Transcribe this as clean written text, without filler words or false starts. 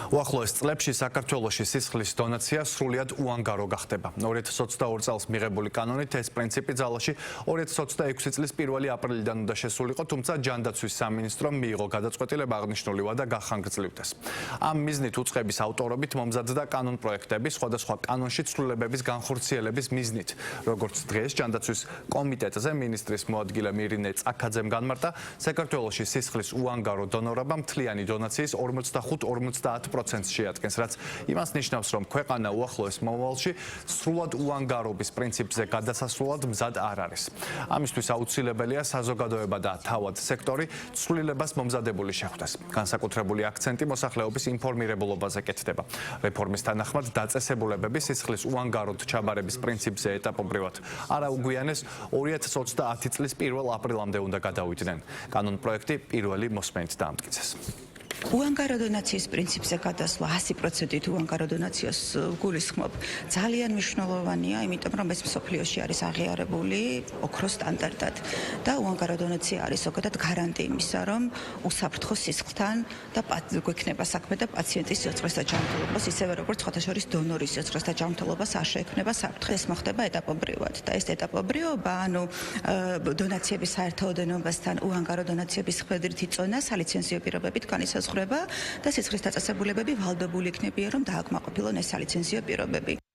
უახლოეს წლებში საქართველოში სისხლის დონაცია სრულიად უანგარო გახდება. 2022 წელს მიღებული კანონით ეს პრინციპი ძალაში 2026 წლის 1 აპრილიდან უნდა შესულიყო, თუმცა ჯანდაცვის სამინისტრომ მიიღო გადაწყვეტილება აღნიშნული ვადა გახანგრძლივდეს. ამ მიზნით უწყების ავტორობით მომზადდა კანონპროექტები სხვადასხვა კანონში ცვლილებების განხორციელების მიზნით. როგორც დღეს ჯანდაცვის კომიტეტზე მინისტრის მოადგილე მირინე წაქაძემ განმარტა, საქართველოში სისხლის უანგარო დონორობა მთლიანი დონაციის 45-50% შეადგენს, რაც იმას ნიშნავს, რომ ქვეყანა უახლოეს მომავალში სრულად უანგარობის პრინციპზე გადასასვლელად მზად არ არის. ამისთვის აუცილებელია საზოგადოება და თავად სექტორი ცვლილებას მომზადებული შეხვდეს. განსაკუთრებული აქცენტი მოსახლეობის ინფორმირებულობაზე კეთდება. რეფორმის თანახმად დაწესებულებები სისხლის უანგაროდ ჩაბარების პრინციპზე ეტაპობრივად არაუგვიანეს 2030 წლის 1 აპრილამდე უნდა გადავიდნენ. კანონპროექტი პირველი მოსმენით დაამტკიცეს. უანგარო დონაციის პრინციპზე გადასვლა 100%-ით უანგარო დონაციას გულისხმობ ძალიან მნიშვნელოვანია, იმიტომ რომ ეს მსოფლიოში არის აღიარებული ოქროს სტანდარტად და უანგარო დონაცია არის ზოგადად გარანტი იმისა, რომ უსაფრთხო სისხლთან და გვექნება საქმე და პაციენტის სიცოცხლეს და ჯანმრთელობას, ისევე როგორც სხვათა შორის დონორის სიცოცხლეს და ჯანმრთელობას არ შეექმნება საფრთხე. ეს მოხდება ეტაპობრივად და ეს ეტაპობრიობა, დონაციების საერთაოდენობასთან უანგარო დონაციების ხვედრითი წონა სალიცენზიო პირობებით განისაზღვრება და სისხლის დაწესებულებები ვალდებული იქნებიან, რომ დააკმაყოფილონ ეს სალიცენზიო პირობები.